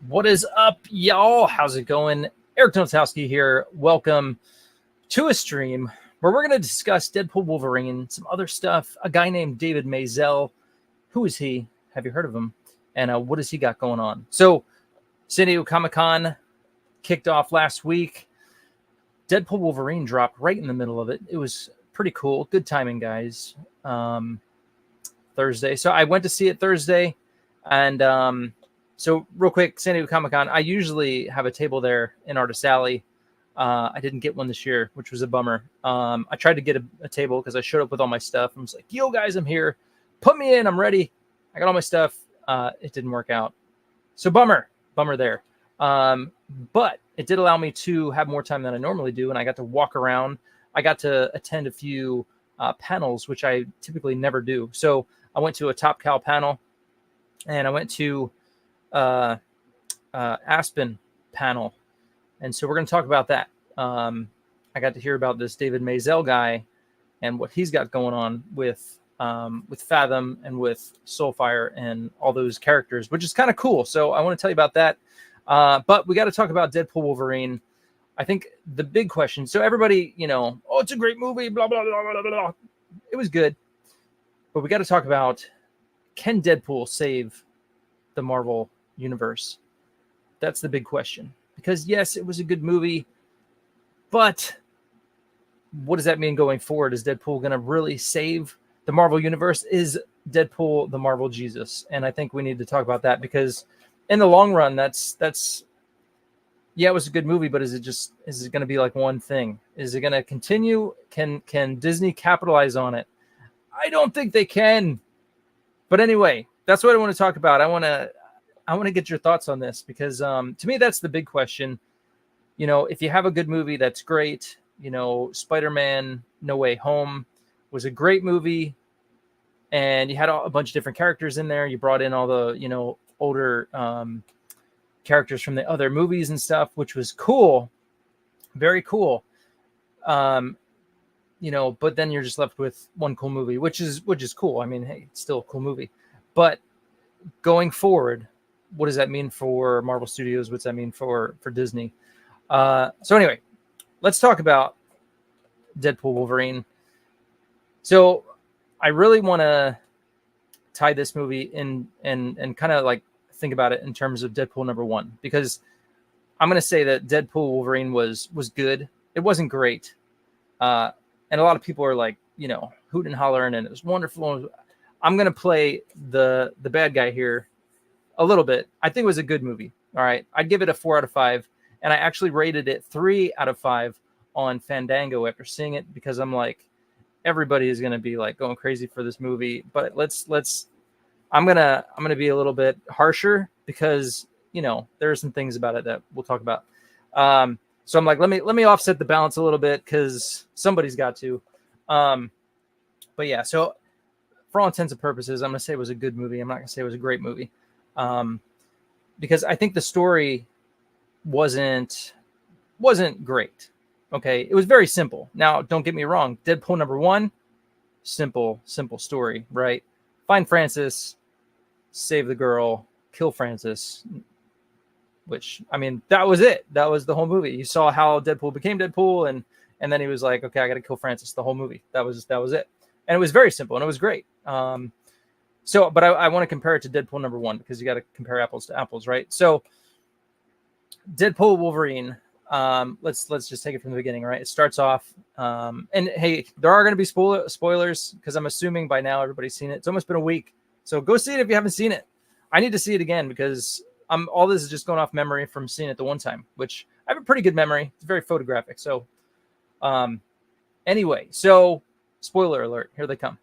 What is up, y'all? How's it going? Eric Notowski here. Welcome to a stream where we're going to discuss Deadpool Wolverine, some other stuff, a guy named David Maisel. Who is he? Have you heard of him? And what has he got going on? So, San Diego Comic-Con kicked off last week. Deadpool Wolverine dropped right in the middle of it. It was pretty cool. Good timing, guys. Thursday. So I went to see it Thursday. And so real quick, San Diego Comic-Con, I usually have a table there in Artist Alley. I didn't get one this year, which was a bummer. I tried to get a table because I showed up with all my stuff. I was like, yo, guys, I'm here. Put me in. I'm ready. I got all my stuff. It didn't work out. So bummer there. But it did allow me to have more time than I normally do, and I got to walk around. I got to attend a few panels, which I typically never do. So I went to a Top Cow panel, and I went to Aspen panel, and so we're going to talk about that. I got to hear about this David Maisel guy and what he's got going on with Fathom and with Soulfire and all those characters, which is kind of cool. So I want to tell you about that. But we got to talk about Deadpool Wolverine. I think the big question. So everybody, oh, it's a great movie, blah, blah, blah, blah, blah. It was good. But we got to talk about, can Deadpool save the Marvel universe? That's the big question. Because yes, it was a good movie, but what does that mean going forward? Is Deadpool going to really save the Marvel universe? Is Deadpool the Marvel Jesus? And I think we need to talk about that, because in the long run, that's yeah, it was a good movie, but is it going to be like one thing? Is it going to continue? Can Disney capitalize on it? I don't think they can. But anyway, that's what I want to talk about. I want to get your thoughts on this, because to me, that's the big question. If you have a good movie, that's great. Spider-Man No Way Home was a great movie, and you had a bunch of different characters in there. You brought in all the, older characters from the other movies and stuff, which was cool. Very cool. But then you're just left with one cool movie, which is cool. I mean, hey, it's still a cool movie. But going forward, what does that mean for Marvel Studios? What's that mean for Disney? So anyway, let's talk about Deadpool Wolverine. So I really want to tie this movie in and kind of like think about it in terms of Deadpool number 1, because I'm going to say that Deadpool Wolverine was good. It wasn't great. And a lot of people are like, hoot and hollering, and it was wonderful. I'm going to play the bad guy here a little bit. I think it was a good movie. All right. I'd give it a 4 out of 5. And I actually rated it 3 out of 5 on Fandango after seeing it, because I'm like, everybody is going to be like going crazy for this movie. But I'm going to be a little bit harsher, because, there are some things about it that we'll talk about. So I'm like, let me offset the balance a little bit, because somebody's got to. But yeah, so for all intents and purposes, I'm going to say it was a good movie. I'm not going to say it was a great movie, because I think the story wasn't great. Okay, it was very simple. Now, don't get me wrong. Deadpool number 1, simple story, right? Find Francis, save the girl, kill Francis. Which, I mean, that was it. That was the whole movie. You saw how Deadpool became Deadpool, and then he was like, okay, I got to kill Francis. The whole movie. That was it. And it was very simple, and it was great. But I want to compare it to Deadpool number 1, because you got to compare apples to apples, right? So Deadpool Wolverine, let's just take it from the beginning, right? It starts off, and hey, there are going to be spoilers, because I'm assuming by now everybody's seen it. It's almost been a week, so go see it if you haven't seen it. I need to see it again, because all this is just going off memory from seeing it the one time, which I have a pretty good memory. It's very photographic. So anyway, so spoiler alert, here they come.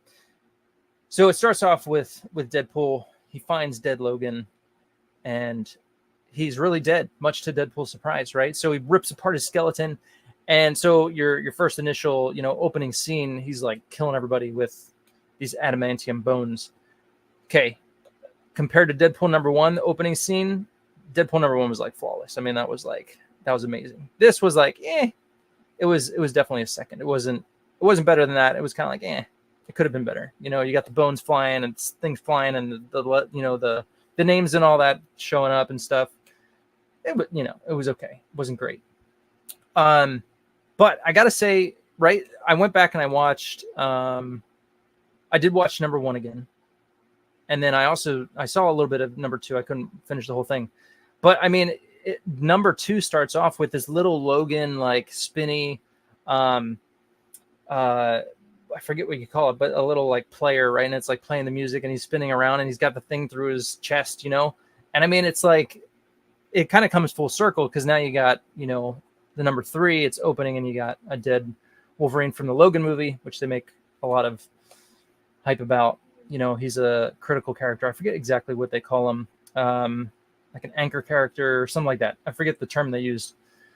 So it starts off with Deadpool. He finds dead Logan, and he's really dead, much to Deadpool's surprise, right? So he rips apart his skeleton. And so your first initial, opening scene, he's like killing everybody with these adamantium bones. Okay. Compared to Deadpool number 1, the opening scene, Deadpool number 1 was like flawless. I mean, that was amazing. This was like, it was definitely a second. It wasn't better than that. It was kind of like, it could have been better. You got the bones flying and things flying, and the names and all that showing up and stuff. it was okay. It wasn't great. But I gotta say, right, I went back and I watched. I did watch number 1 again, and then I saw a little bit of number 2. I couldn't finish the whole thing, but I mean, number 2 starts off with this little Logan like spinny, I forget what you call it, but a little like player, right? And it's like playing the music, and he's spinning around, and he's got the thing through his chest, And I mean, it's like it kind of comes full circle because now you got the number 3, it's opening, and you got a dead Wolverine from the Logan movie, which they make a lot of hype about. He's a critical character. I forget exactly what they call him, like an anchor character or something like that. I forget the term they used.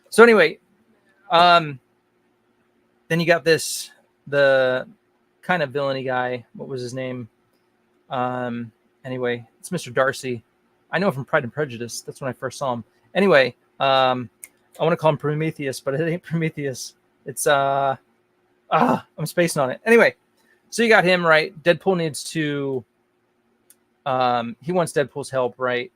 So anyway, then you got the kind of villainy guy. What was his name? Anyway, it's Mr. Darcy. I know him from Pride and Prejudice. That's when I first saw him. Anyway, I want to call him Prometheus, but it ain't Prometheus. It's I'm spacing on it. Anyway, so you got him, right? Deadpool needs to he wants Deadpool's help, right?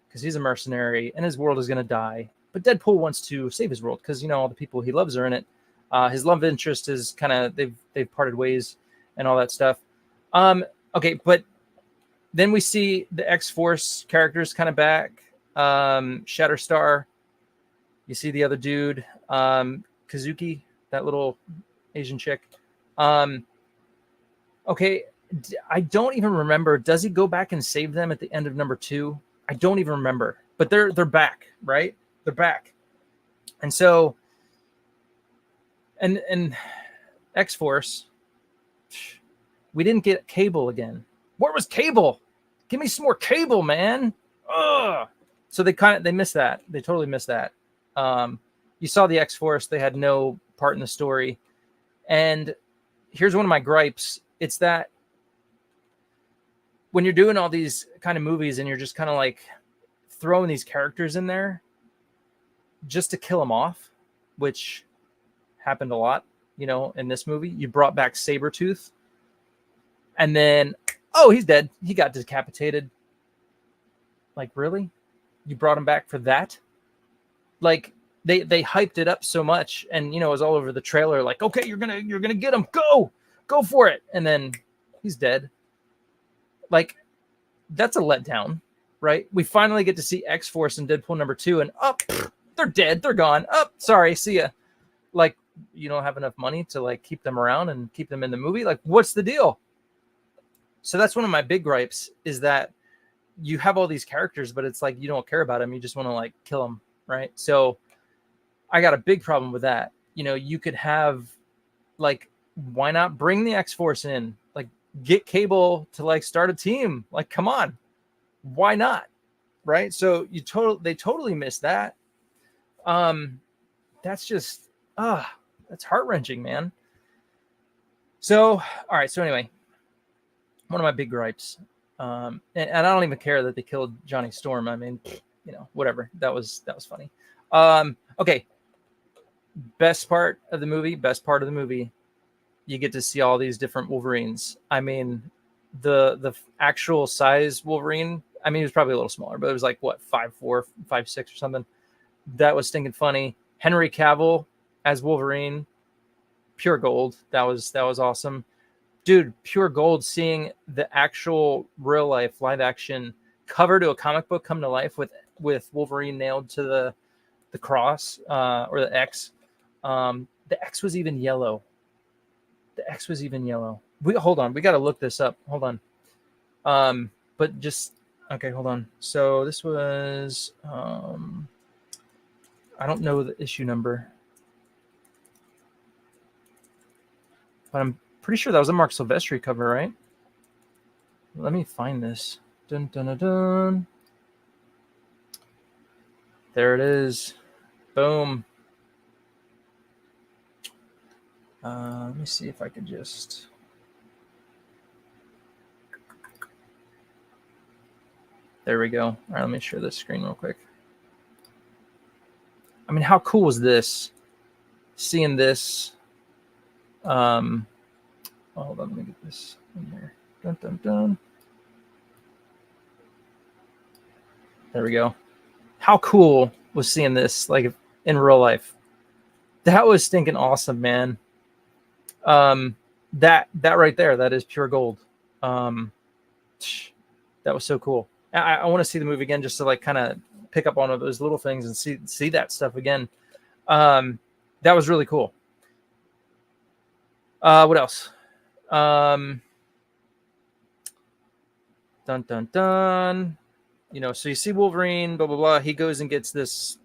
Because he's a mercenary and his world is going to die. But Deadpool wants to save his world because all the people he loves are in it. His love interest is kind of they've parted ways and all that stuff. Okay, but then we see the X-Force characters kind of back. Shatterstar. You see the other dude, Kazuki, that little Asian chick. Okay, I don't even remember. Does he go back and save them at the end of number 2? I don't even remember. But they're back, right? They're back. And so, and X-Force, we didn't get Cable again. Where was Cable? Give me some more Cable, man. Ugh. So they missed that. They totally missed that. You saw the X-Force. They had no part in the story. And here's one of my gripes. It's that when you're doing all these kind of movies and you're just kind of like throwing these characters in there just to kill them off, which happened a lot, in this movie. You brought back Sabretooth, and then, oh, he's dead. He got decapitated. Like, really? You brought him back for that? Like, they hyped it up so much, and it was all over the trailer. Like, okay, you're gonna get him. Go for it. And then he's dead. Like, that's a letdown, right? We finally get to see X-Force in Deadpool number 2, and they're dead. They're gone. Sorry, see ya. Like, you don't have enough money to like keep them around and keep them in the movie. Like, what's the deal? So that's one of my big gripes, is that you have all these characters, but it's like you don't care about them. You just want to like kill them, right? So I got a big problem with that. You could have, like, why not bring the X-Force in? Like, get Cable to like start a team. Like, come on, why not? Right? So they totally missed that. That's just that's heart-wrenching, man. So, all right. So anyway, one of my big gripes, and I don't even care that they killed Johnny Storm. I mean, whatever. That was funny. Okay. Best part of the movie, you get to see all these different Wolverines. I mean, the actual size Wolverine, I mean, he was probably a little smaller, but it was like, what, 5'4", 5'6" or something. That was stinking funny. Henry Cavill as Wolverine, pure gold. That was awesome. Dude, pure gold, seeing the actual real life live action cover to a comic book come to life with Wolverine nailed to the cross, or the X. The X was even yellow. Hold on. We got to look this up. Hold on. But just, okay, hold on. So this was, I don't know the issue number, but I'm pretty sure that was a Mark Silvestri cover, right? Let me find this. Dun, dun, dun, dun. There it is. Boom. Let me see if I could just... There we go. All right, let me share this screen real quick. I mean, how cool was this? Seeing this. Hold on, let me get this in here. Dun, dun, dun. There we go. How cool was seeing this like in real life. That was stinking awesome, man. That right there, that is pure gold. That was so cool. I want to see the movie again just to like kind of pick up on those little things and see that stuff again. That was really cool. What else? Dun dun dun. You know, so you see Wolverine, blah blah blah. He goes and gets this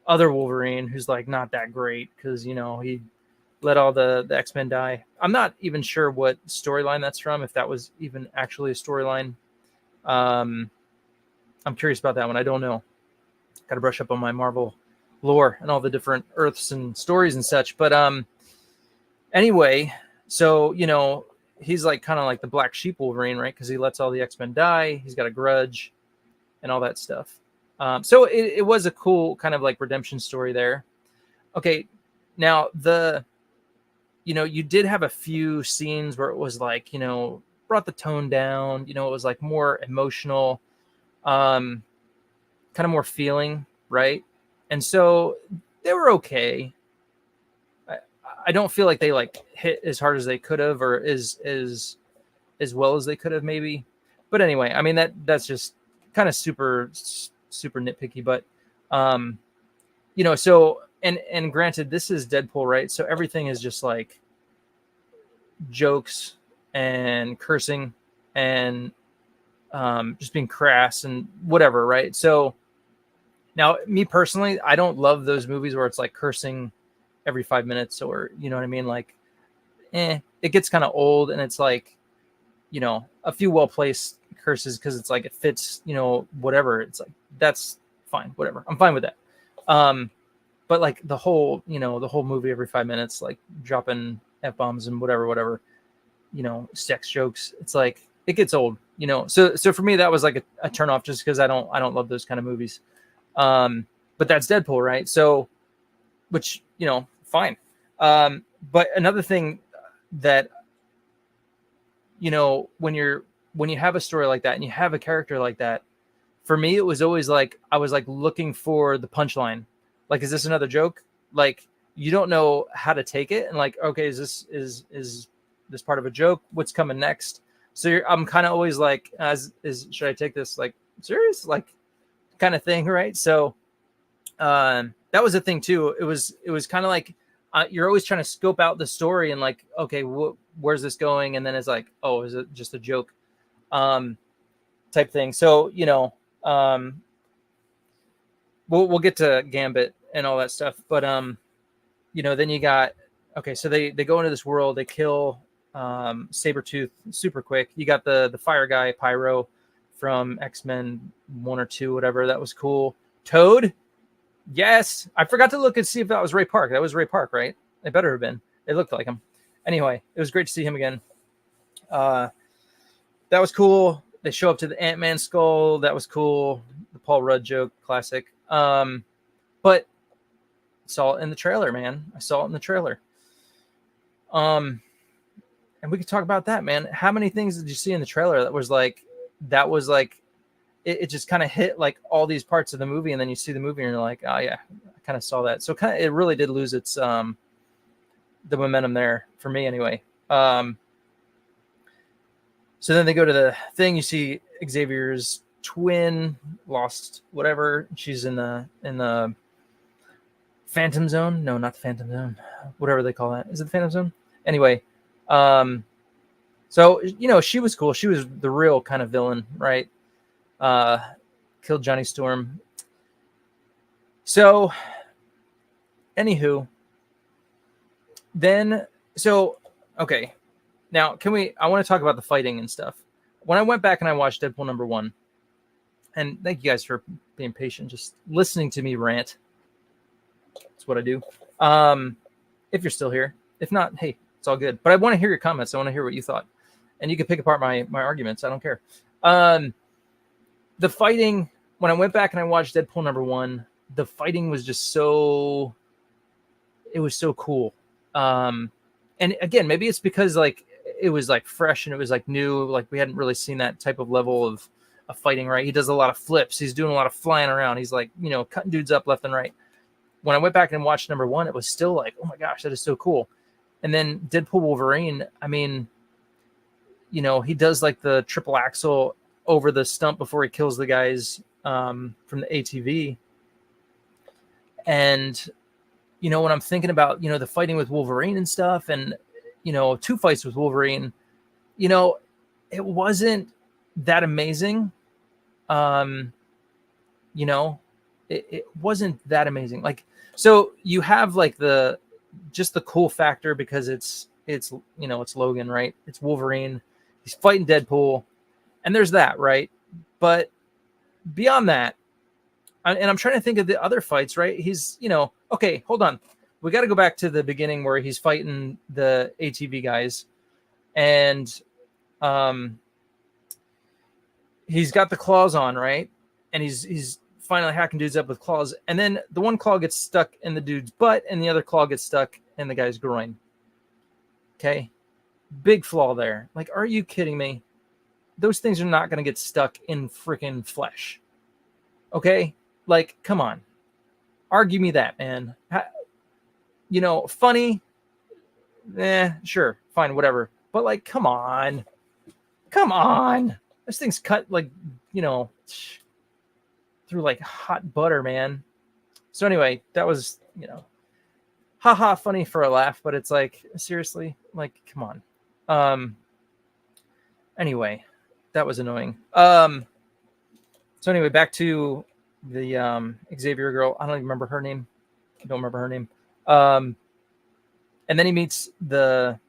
other Wolverine who's like not that great because, you know, he let all the X-Men die. I'm not even sure what storyline that's from, if that was even actually a storyline. I'm curious about that one. I don't know. Got to brush up on my Marvel lore and all the different Earths and stories and such. But anyway, so, you know, he's like kind of like the black sheep Wolverine, right? Because he lets all the X-Men die. He's got a grudge and all that stuff. So it was a cool kind of like redemption story there. Okay, now you know, you did have a few scenes where it was like, you know, brought the tone down. You know, it was like more emotional, kind of more feeling, right? And so they were okay. I don't feel like they like hit as hard as they could have, or as well as they could have, maybe. But anyway, I mean that's just kind of super nitpicky. But you know, so and granted, this is Deadpool, right? So everything is just like jokes and cursing and just being crass and whatever, right? So now, me personally, I don't love those movies where it's like cursing every 5 minutes, or, you know what I mean? Like, it gets kind of old, and it's like, you know, a few well-placed curses because it's like it fits, you know, whatever. It's like, that's fine, whatever. I'm fine with that. But like the whole movie every 5 minutes, like dropping F-bombs and whatever, you know, sex jokes. It's like, it gets old, you know? So for me, that was like a turn off, just because I don't love those kind of movies. But that's Deadpool, right? So, which, you know, fine. But another thing that, you know, when you have a story like that and you have a character like that, for me, it was always like, I was like looking for the punchline. Like, is this another joke? Like, you don't know how to take it. And like, okay, is this part of a joke? What's coming next? So I'm kind of always like, should I take this like serious? Like, kind of thing, right? So that was a thing too. It was kind of like you're always trying to scope out the story and like, okay, where's this going? And then it's like, oh, is it just a joke type thing? So, you know, we'll get to Gambit and all that stuff, but you know, then you got, okay, so they go into this world, they kill Sabretooth super quick. You got the fire guy, Pyro, from X-Men 1 or 2, whatever. That was cool. Toad, yes. I forgot to look and see if that was Ray Park. That was Ray Park, right? It better have been. It looked like him. Anyway, it was great to see him again. That was cool. They show up to the Ant-Man skull. That was cool. The Paul Rudd joke, classic. But saw it in the trailer, man. I saw it in the trailer. And we could talk about that, man. How many things did you see in the trailer that was like it just kind of hit like all these parts of the movie, and then you see the movie and you're like, oh yeah, I kind of saw that. So kind of, it really did lose its the momentum there for me anyway. So then they go to the thing, you see Xavier's twin lost, whatever. She's in the Phantom Zone. No, not the Phantom Zone. Whatever they call that. Is it the Phantom Zone? Anyway, so, you know, she was cool. She was the real kind of villain, right? Killed Johnny Storm. So, anywho, then, so, okay. Now, I want to talk about the fighting and stuff. When I went back and I watched Deadpool #1, and thank you guys for being patient, just listening to me rant. That's what I do. If you're still here. If not, hey, it's all good. But I want to hear your comments. I want to hear what you thought. And you can pick apart my arguments. I don't care. The fighting, when I went back and I watched Deadpool #1, the fighting was just so cool. And again, maybe it's because like it was like fresh and it was like new, like we hadn't really seen that type of level of fighting, right? He does a lot of flips. He's doing a lot of flying around. He's like, cutting dudes up left and right. When I went back and watched number 1, it was still like, oh my gosh, that is so cool. And then Deadpool Wolverine, I mean, he does like the triple axel over the stump before he kills the guys from the ATV. And, when I'm thinking about, the fighting with Wolverine and stuff and, 2 fights with Wolverine, it wasn't that amazing. It wasn't that amazing. Like, so you have like just the cool factor because it's Logan, right? It's Wolverine. He's fighting Deadpool, and there's that, right? But beyond that, and I'm trying to think of the other fights, right? He's, okay, hold on. We got to go back to the beginning where he's fighting the ATV guys, and he's got the claws on, right? And he's finally hacking dudes up with claws, and then the one claw gets stuck in the dude's butt, and the other claw gets stuck in the guy's groin. Okay, big flaw there. Like, are you kidding me? Those things are not going to get stuck in freaking flesh. Okay, like, come on, argue me that, man. Funny, sure, fine, whatever. But like, come on. This thing's cut like, through like hot butter, man. So anyway, that was, haha, funny for a laugh, but it's like, seriously, like, come on. Anyway, that was annoying. So anyway, back to the Xavier girl. I don't even remember her name. I don't remember her name. And then he meets the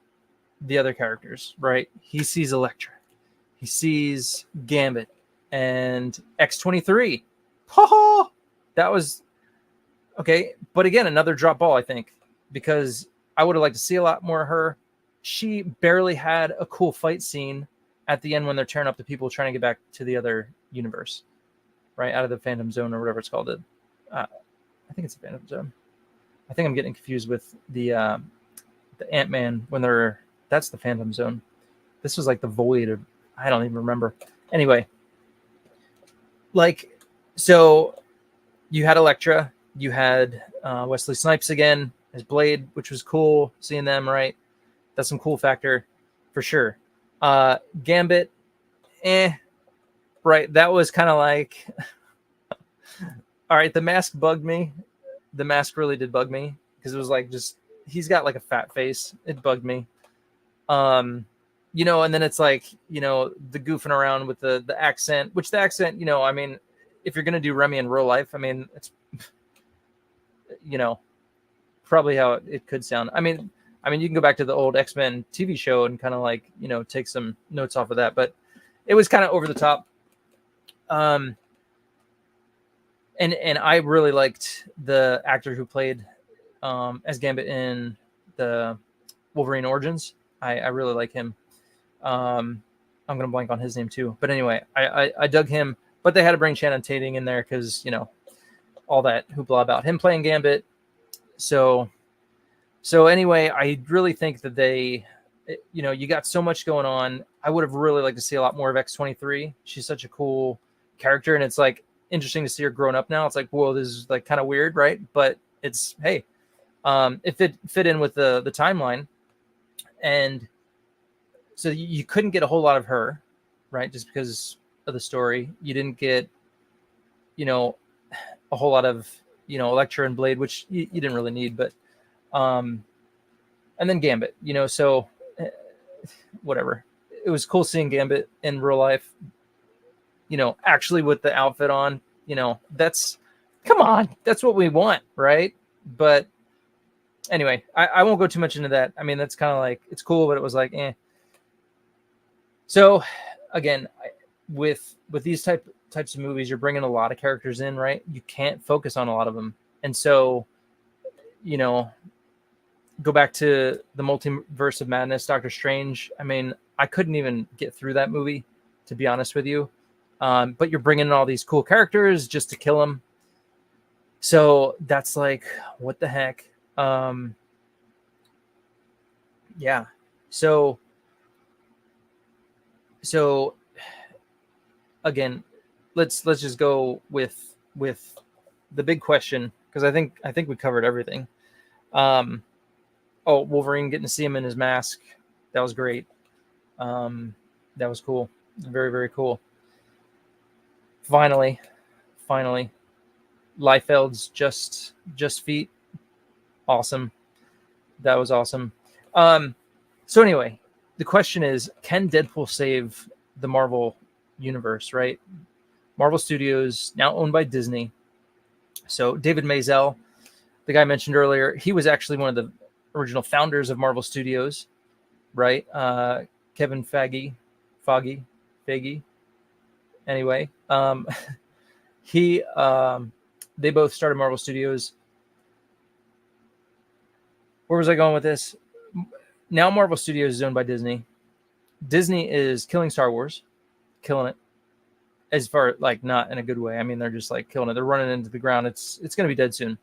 other characters, right? He sees Elektra. He sees Gambit and X-23. Oh, that was okay. But again, another drop ball, I think, because I would have liked to see a lot more of her. She barely had a cool fight scene at the end when they're tearing up the people trying to get back to the other universe, right? Out of the Phantom Zone or whatever it's called. I think it's the Phantom Zone. I think I'm getting confused with the Ant-Man that's the Phantom Zone. This was like the Void, or I don't even remember. Anyway, like, so you had Elektra, you had Wesley Snipes again as Blade, which was cool seeing them, right? That's some cool factor for sure. Gambit, right? That was kind of like, all right, the mask bugged me. The mask really did bug me because it was like, just, he's got like a fat face. It bugged me. And then it's like, the goofing around with the accent, which the accent, I mean, if you're going to do Remy in real life, I mean, it's, probably how it could sound. I mean, you can go back to the old X-Men TV show and kind of like, take some notes off of that, but it was kind of over the top. And I really liked the actor who played as Gambit in the Wolverine Origins. I really like him. I'm going to blank on his name too. But anyway, I dug him. But they had to bring Channing Tatum in there because, all that hoopla about him playing Gambit. So anyway, I really think that they, you got so much going on. I would have really liked to see a lot more of X-23. She's such a cool character. And it's like interesting to see her growing up now. It's like, whoa, this is like kind of weird, right? But it's, hey, if it fit in with the timeline. And so you couldn't get a whole lot of her, right? Just because of the story. You didn't get, a whole lot of, Elektra and Blade, which you didn't really need, but, and then Gambit, so whatever. It was cool seeing Gambit in real life, actually with the outfit on, come on, that's what we want, right? But anyway, I won't go too much into that. I mean, that's kind of like, it's cool, but it was like, eh. So again, with these types of movies, you're bringing a lot of characters in, right? You can't focus on a lot of them. And so, go back to the Multiverse of Madness, Doctor Strange. I mean, I couldn't even get through that movie, to be honest with you. But you're bringing in all these cool characters just to kill them. So that's like, what the heck? Yeah. So again, let's just go with the big question, because I think we covered everything. Wolverine, getting to see him in his mask, that was great. That was cool, very, very cool. Finally, Liefeld's just feet, awesome. That was awesome. So anyway, the question is, can Deadpool save the Marvel universe, right? Marvel Studios, now owned by Disney. So David Maisel, the guy I mentioned earlier, he was actually one of the original founders of Marvel Studios, right? Kevin Feige. Anyway, they both started Marvel Studios. Where was I going with this? Now Marvel Studios is owned by Disney. Disney is killing Star Wars, killing it. As far, like, not in a good way. I mean, they're just like killing it. They're running into the ground. It's going to be dead soon.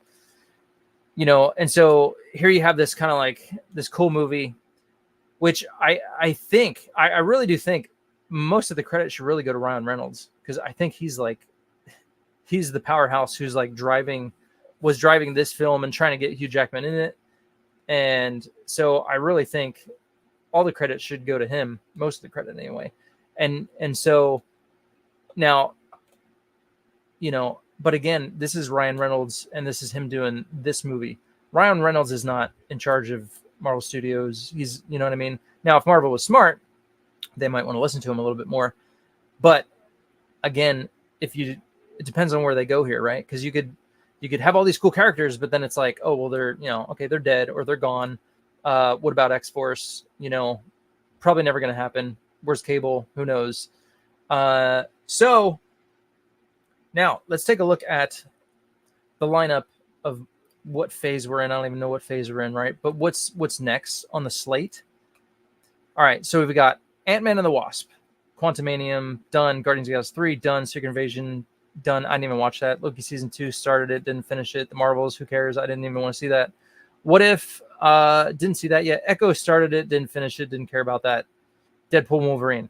And so here you have this kind of like this cool movie, which I think, I really do think most of the credit should really go to Ryan Reynolds, because I think he's the powerhouse who's like was driving this film and trying to get Hugh Jackman in it. And so I really think all the credit should go to him, most of the credit anyway. And so now, but again, this is Ryan Reynolds, and this is him doing this movie. Ryan Reynolds is not in charge of Marvel Studios. He's, you know what I mean? Now, if Marvel was smart, they might want to listen to him a little bit more. But again, it depends on where they go here, right? Because you could have all these cool characters, but then it's like, oh, well, they're, okay, they're dead or they're gone. What about X-Force? Probably never going to happen. Where's Cable? Who knows? So now let's take a look at the lineup of what phase we're in. I don't even know what phase we're in, right? But what's next on the slate? All right, so we've got Ant-Man and the Wasp, Quantumanium, done. Guardians of the Galaxy 3, done. Secret Invasion, done. I didn't even watch that. Loki season 2 started it, didn't finish it. The Marvels, who cares? I didn't even want to see that. What If? Didn't see that yet. Echo started it, didn't finish it, didn't care about that. Deadpool Wolverine,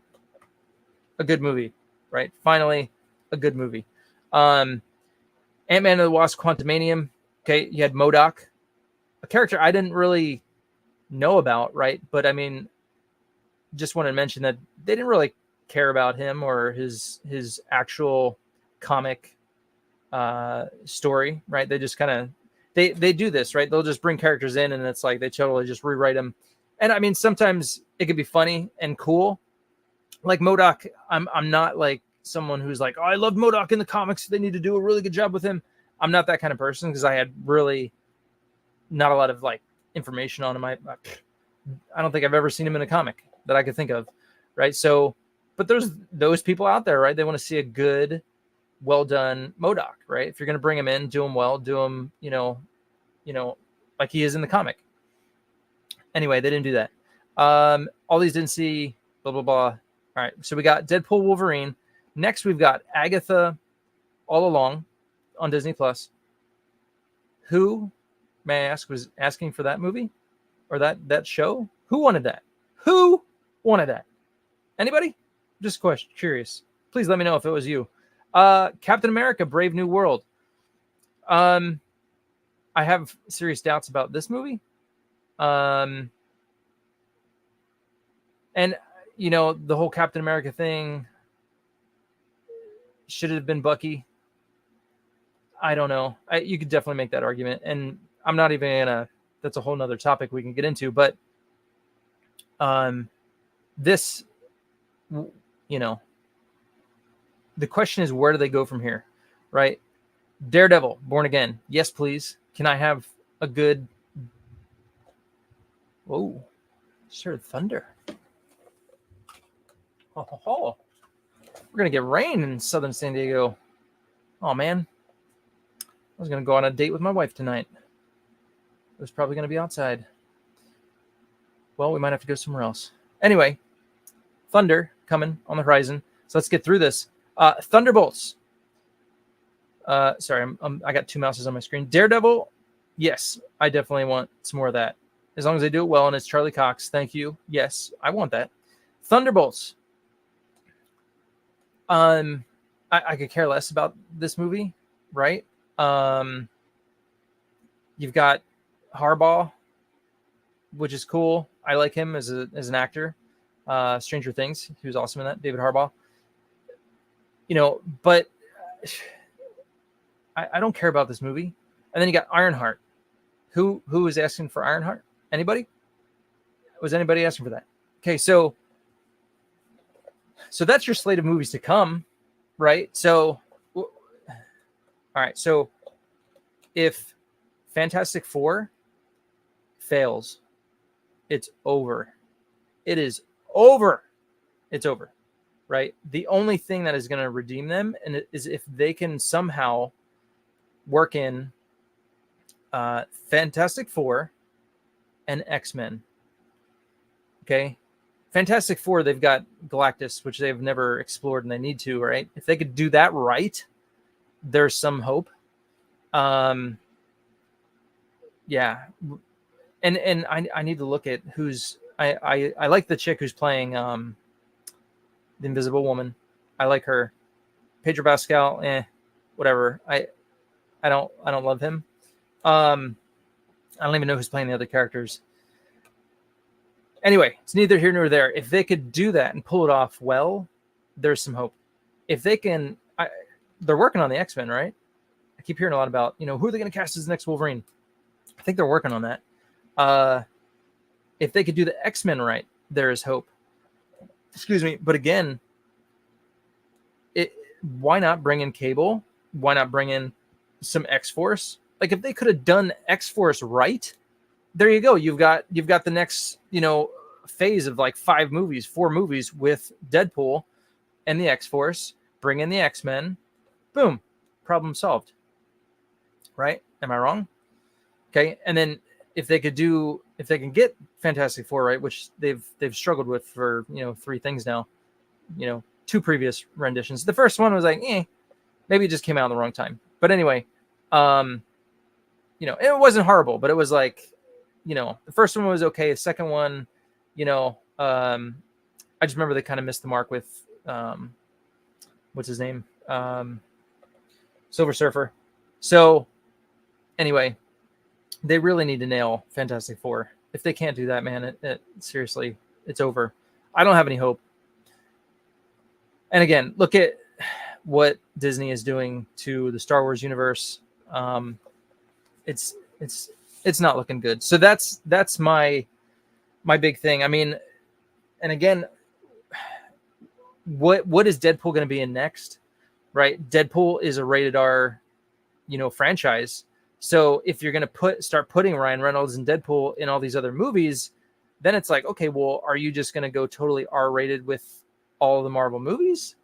a good movie, right? Finally, a good movie. Ant-Man and the Wasp, Quantumanium. Okay, you had MODOK, a character I didn't really know about, right? But I mean, just want to mention that they didn't really care about him or his actual comic story, right? They just kind of they do this, right? They'll just bring characters in, and it's like they totally just rewrite them. And I mean, sometimes it could be funny and cool. Like MODOK, I'm not like someone who's like, oh, I love MODOK in the comics, they need to do a really good job with him. I'm not that kind of person, because I had really not a lot of like information on him. I don't think I've ever seen him in a comic that I could think of, right? So, but there's those people out there, right? They want to see a good, well done MODOK, right? If you're going to bring him in, do him well, do him, like he is in the comic. Anyway, they didn't do that. All these didn't see, blah, blah, blah. All right, so we got Deadpool Wolverine. Next, we've got Agatha All Along on Disney Plus. Who, may I ask, was asking for that movie or that show? Who wanted that? Who wanted that? Anybody? Just curious. Please let me know if it was you. Captain America: Brave New World. I have serious doubts about this movie. And the whole Captain America thing, should it have been Bucky? I don't know. You could definitely make that argument, and I'm not even gonna. That's a whole nother topic we can get into. But this, the question is, where do they go from here, right? Daredevil, Born Again. Yes, please. Can I have a good? Whoa, just heard thunder. Oh, we're gonna get rain in southern San Diego. Oh man, I was gonna go on a date with my wife tonight. It was probably gonna be outside. Well, we might have to go somewhere else. Anyway, thunder coming on the horizon. So let's get through this. Thunderbolts. Sorry, I got two mouses on my screen. Daredevil. Yes, I definitely want some more of that. As long as they do it well and it's Charlie Cox. Thank you. Yes, I want that. Thunderbolts. I I could care less about this movie, right? You've got Harbaugh, which is cool. I like him as an actor. Stranger Things, he was awesome in that. David Harbaugh. But I don't care about this movie. And then you got Ironheart. Who was asking for Ironheart? Anybody? Was anybody asking for that? Okay, so that's your slate of movies to come, right? So, all right. So if Fantastic Four fails, it's over. It is over. It's over, right? The only thing that is going to redeem them is if they can somehow work in Fantastic Four and X-Men. Okay. Fantastic Four, they've got Galactus, which they've never explored and they need to, right? If they could do that right, there's some hope. Yeah. And I need to look at who's I like the chick who's playing the Invisible Woman. I like her. Pedro Pascal, whatever. I don't love him. I don't even know who's playing the other characters. Anyway, it's neither here nor there. If they could do that and pull it off well, there's some hope. If they can, they're working on the X-Men, right? I keep hearing a lot about, who are they going to cast as the next Wolverine? I think they're working on that. If they could do the X-Men right, there is hope. Excuse me. But again, why not bring in Cable? Why not bring in some X-Force? Like if they could have done X-Force right, there you go. You've got the next, phase of like 4 movies with Deadpool and the X-Force. Bring in the X-Men. Boom. Problem solved. Right? Am I wrong? Okay. And then if they can get Fantastic Four right, which they've struggled with for 3 things now, 2 previous renditions. The first one was like, maybe it just came out at the wrong time. But anyway, it wasn't horrible, but it was like, the first one was okay. The second one, I just remember they kind of missed the mark with what's his name, Silver Surfer. So anyway, they really need to nail Fantastic Four. If they can't do that, man, it seriously, it's over. I don't have any hope. And again, look at what Disney is doing to the Star Wars universe. It's not looking good. So that's my big thing. I mean, and again, what is Deadpool going to be in next? Right? Deadpool is a rated R, franchise. So if you're going to start putting Ryan Reynolds and Deadpool in all these other movies, then it's like, okay, well, are you just going to go totally R-rated with all the Marvel movies?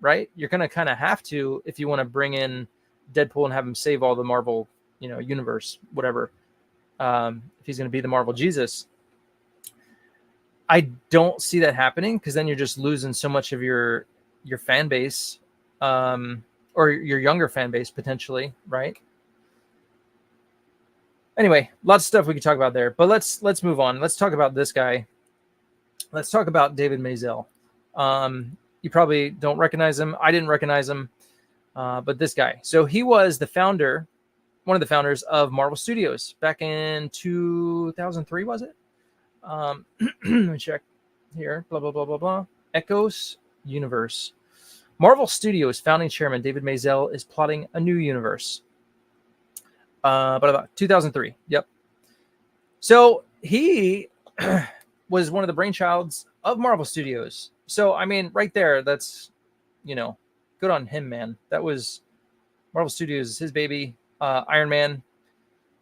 Right? You're going to kind of have to if you want to bring in Deadpool and have him save all the Marvel, universe, whatever. If he's going to be the Marvel Jesus. I don't see that happening because then you're just losing so much of your fan base, or your younger fan base potentially, right? Anyway, lots of stuff we could talk about there, but let's move on. Let's talk about this guy. Let's talk about David Maisel. You probably don't recognize him. I didn't recognize him, but this guy. So he was one of the founders of Marvel Studios back in 2003, was it? Let me check here. Blah, blah, blah, blah, blah. Ekos Universe. Marvel Studios founding chairman David Maisel is plotting a new universe. But about 2003. Yep. So he was one of the brainchilds of Marvel Studios. So, I mean, right there, that's, good on him, man. That was Marvel Studios, his baby. Iron Man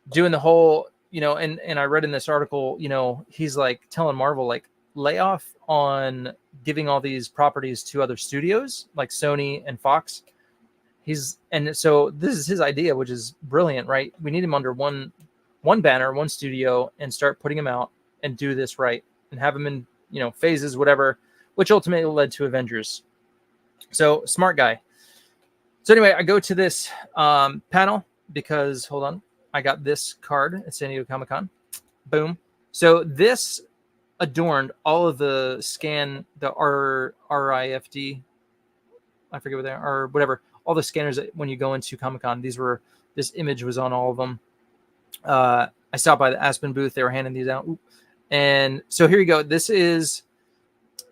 doing the whole, and I read in this article, he's like telling Marvel, like, lay off on giving all these properties to other studios like Sony and Fox. And so this is his idea, which is brilliant, right? We need him under one banner, one studio, and start putting him out and do this right and have him in, phases, whatever, which ultimately led to Avengers. So smart guy. So anyway, I go to this panel because, hold on, I got this card at San Diego Comic-Con. Boom. So this adorned all of the RIFD I forget what they are, or whatever. All the scanners that when you go into Comic-Con, this image was on all of them. I stopped by the Aspen booth. They were handing these out. And so here you go. This is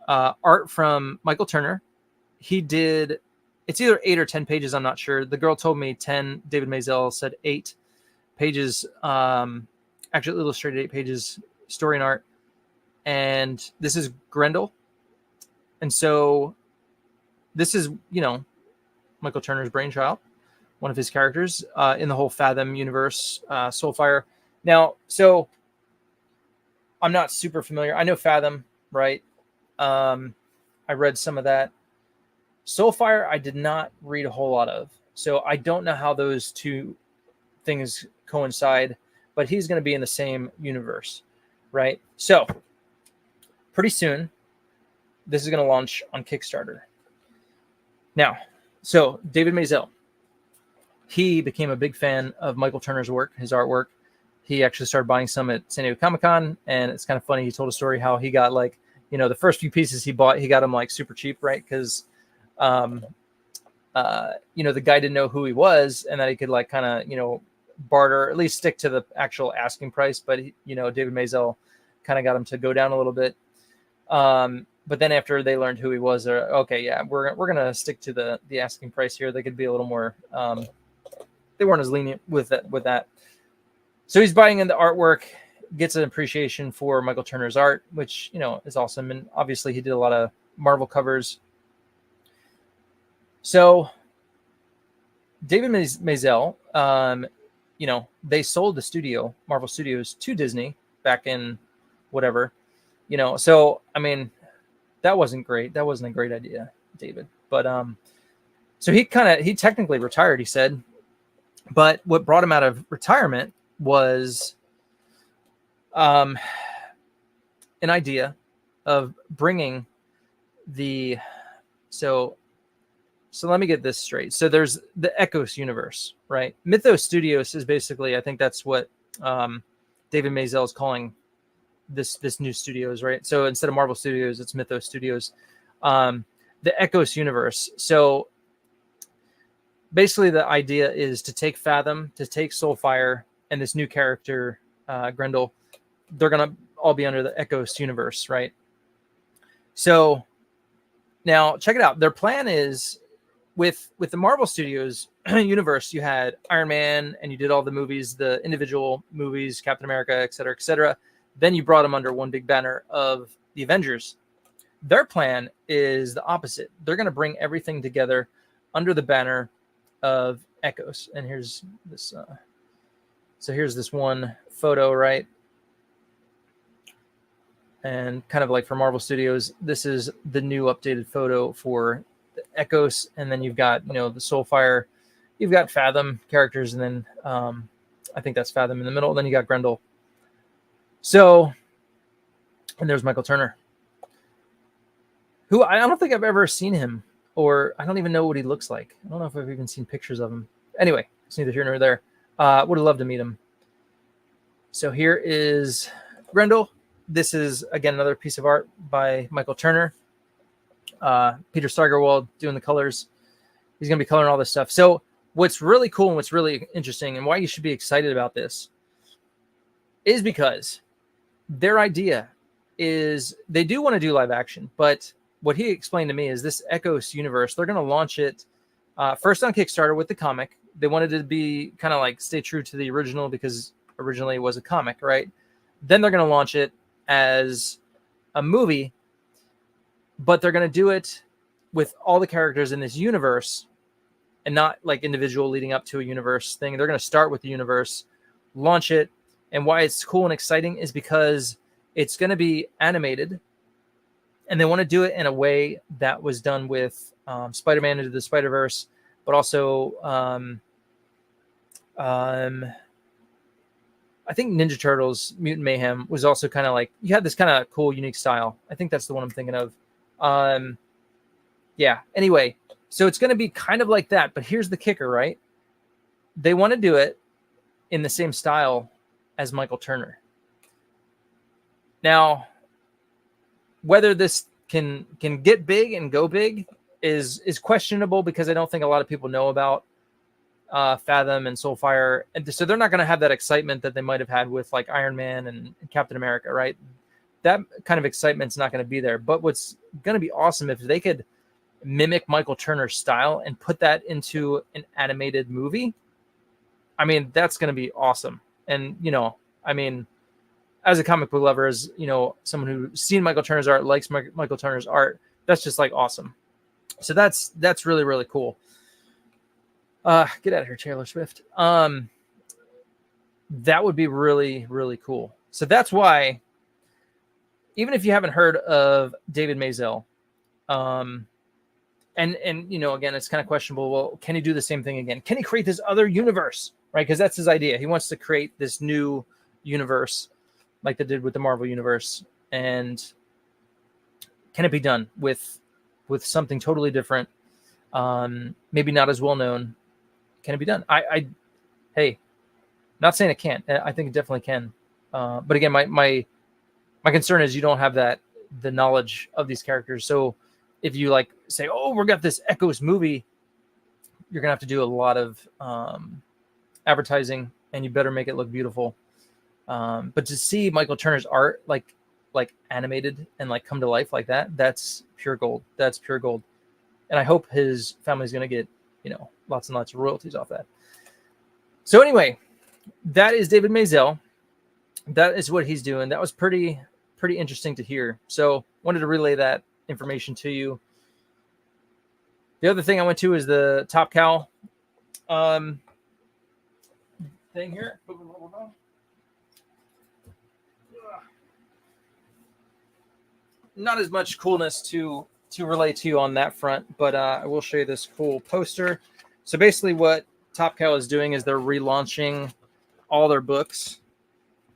art from Michael Turner. He did, it's either 8 or 10 pages. I'm not sure. The girl told me 10. David Maisel said 8 pages. Actually illustrated 8 pages, story and art. And this is Grendel. And so this is, Michael Turner's brainchild, one of his characters in the whole Fathom universe, Soulfire. Now, so I'm not super familiar. I know Fathom, right? I read some of that. Soulfire, I did not read a whole lot of. So I don't know how those two things coincide, but he's going to be in the same universe, right? So pretty soon, this is going to launch on Kickstarter. Now, so David Maisel, he became a big fan of Michael Turner's work, his artwork. He actually started buying some at San Diego Comic-Con, and it's kind of funny. He told a story how he got the first few pieces he bought, he got them like super cheap, right? Because, the guy didn't know who he was, and that he could barter, at least stick to the actual asking price. But David Maisel kind of got him to go down a little bit. But then after they learned who he was, they're okay, yeah, we're gonna stick to the asking price here. They could be a little more. They weren't as lenient with that. So he's buying into artwork, gets an appreciation for Michael Turner's art, which is awesome. And obviously he did a lot of Marvel covers. So David Maisel, they sold the studio, Marvel Studios, to Disney back in whatever, So I mean, that wasn't great. That wasn't a great idea, David. But so he technically retired, he said. But what brought him out of retirement was an idea of bringing so let me get this straight. So there's the Ekos Universe, right? Mythos Studios is basically, I think that's what David Maisel is calling this new studios, right? So instead of Marvel Studios, it's Mythos Studios. The Ekos Universe. So basically the idea is to take Fathom, to take Soulfire, and this new character, Grendel. They're going to all be under the Ekos Universe, right? So now check it out. Their plan is with the Marvel Studios universe, you had Iron Man and you did all the movies, the individual movies, Captain America, et cetera, et cetera. Then you brought them under one big banner of the Avengers. Their plan is the opposite. They're going to bring everything together under the banner of Ekos. And here's this. So here's this one photo, right? And kind of like for Marvel Studios, this is the new updated photo for the Ekos. And then you've got, the Soulfire. You've got Fathom characters. And then I think that's Fathom in the middle. And then you got Grendel. So, and there's Michael Turner, who I don't think I've ever seen him, or I don't even know what he looks like. I don't know if I've even seen pictures of him. Anyway, it's neither here nor there. Would have loved to meet him. So here is Grendel. This is, again, another piece of art by Michael Turner. Peter Steigerwald doing the colors. He's going to be coloring all this stuff. So what's really cool and what's really interesting and why you should be excited about this is because their idea is they do want to do live action, but what he explained to me is this Ekos Universe, they're going to launch it first on Kickstarter with the comic. They wanted it to be kind of like stay true to the original because originally it was a comic, right? Then they're going to launch it as a movie, but they're going to do it with all the characters in this universe and not like individual leading up to a universe thing. They're going to start with the universe, launch it. And why it's cool and exciting is because it's going to be animated, and they want to do it in a way that was done with Spider-Man Into the Spider-Verse, but also I think Ninja Turtles Mutant Mayhem was also kind of like, you had this kind of cool, unique style. I think that's the one I'm thinking of. Yeah. Anyway, so it's going to be kind of like that, but here's the kicker, right? They want to do it in the same style as Michael Turner. Now, whether this can get big and go big, is questionable because I don't think a lot of people know about Fathom and Soulfire, and so they're not going to have that excitement that they might have had with like Iron Man and Captain America, right? That kind of excitement's not going to be there. But what's going to be awesome if they could mimic Michael Turner's style and put that into an animated movie. I mean, that's going to be awesome. And I mean, as a comic book lover, as someone who's seen Michael Turner's art, likes Michael Turner's art, that's just like awesome. So that's really, really cool. Get out of here, Taylor Swift. That would be really, really cool. So that's why, even if you haven't heard of David Maisel, and again, it's kind of questionable. Well, can he do the same thing again? Can he create this other universe, right? Because that's his idea. He wants to create this new universe like they did with the Marvel Universe. And can it be done with something totally different? Maybe not as well known. Can it be done? Hey, not saying it can't. I think it definitely can. But again, my concern is you don't have the knowledge of these characters. So if you like say, oh, we got this Ekos movie, you're gonna have to do a lot of advertising, and you better make it look beautiful. But to see Michael Turner's art like animated and like come to life like that, that's pure gold. That's pure gold. And I hope his family's gonna get lots and lots of royalties off that. So anyway, that is David Maisel. That is what he's doing. That was pretty interesting to hear. So wanted to relay that information to you. The other thing I went to is the Top Cow thing here. Not as much coolness to relate to you on that front, but I will show you this cool poster. So basically what Top Cow is doing is they're relaunching all their books.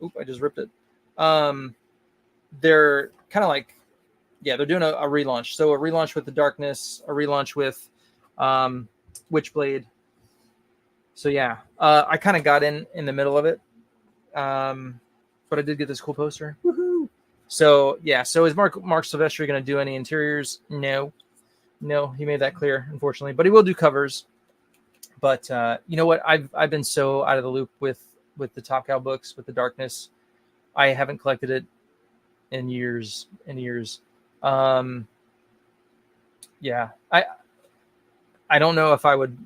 Oop, I just ripped it. They're kind of like, they're doing a relaunch. So a relaunch with The Darkness, a relaunch with Witchblade. So I kind of got in the middle of it. But I did get this cool poster. Woohoo! So so is Mark Silvestri going to do any interiors? No, he made that clear, unfortunately. But he will do covers. But you know what? I've been so out of the loop with the Top Cow books, with The Darkness. I haven't collected it in years and years. I don't know if I would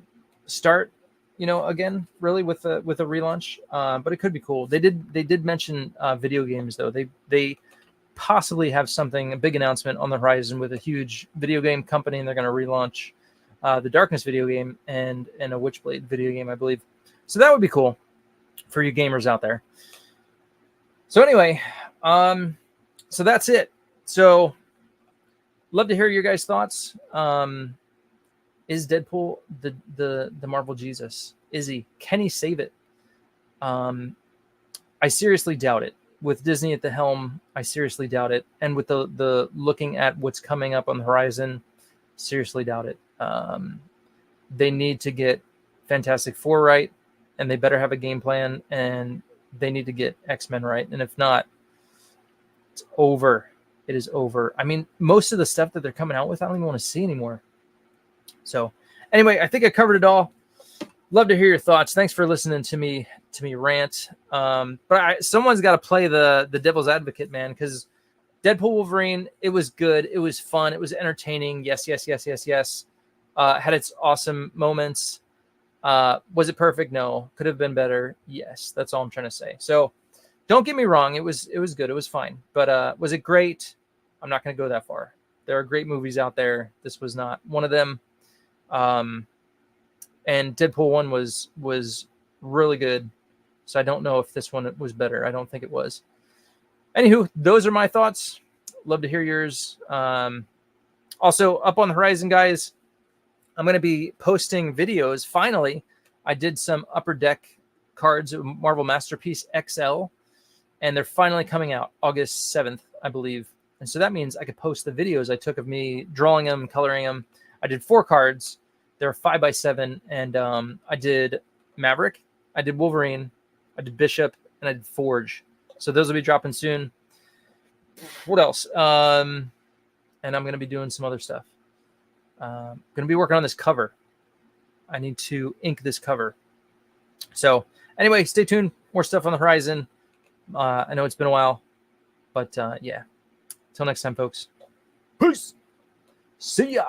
start, again, really with a relaunch. But it could be cool. They did mention video games though. They possibly have a big announcement on the horizon with a huge video game company, and they're going to relaunch the Darkness video game and a Witchblade video game, I believe. So that would be cool for you gamers out there. So anyway, so that's it. So love to hear your guys' thoughts. Is Deadpool the Marvel Jesus? Is he? Can he save it? I seriously doubt it. With Disney at the helm, I seriously doubt it. And with the looking at what's coming up on the horizon, seriously doubt it. They need to get Fantastic Four right, and they better have a game plan, and they need to get X-Men right. And if not, it's over. It is over. I mean, most of the stuff that they're coming out with, I don't even want to see anymore. So anyway, I think I covered it all. Love to hear your thoughts. Thanks for listening to me rant. But someone's got to play the devil's advocate, man, because Deadpool Wolverine, it was good. It was fun. It was entertaining. Yes. Had its awesome moments. Was it perfect? No. Could have been better. Yes. That's all I'm trying to say. So don't get me wrong. It was good. It was fine. But was it great? I'm not going to go that far. There are great movies out there. This was not one of them. And Deadpool 1 was really good. So I don't know if this one was better. I don't think it was. Anywho, those are my thoughts. Love to hear yours. Also, up on the horizon, guys, I'm going to be posting videos. Finally, I did some Upper Deck cards of Marvel Masterpiece XL, and they're finally coming out August 7th, I believe. And so that means I could post the videos I took of me drawing them, coloring them. I did 4 cards. They're 5x7, and I did Maverick, I did Wolverine, I did Bishop, and I did Forge. So those will be dropping soon. What else? And I'm going to be doing some other stuff. going to be working on this cover. I need to ink this cover. So anyway, stay tuned. More stuff on the horizon. I know it's been a while, but yeah. Till next time, folks. Peace. See ya.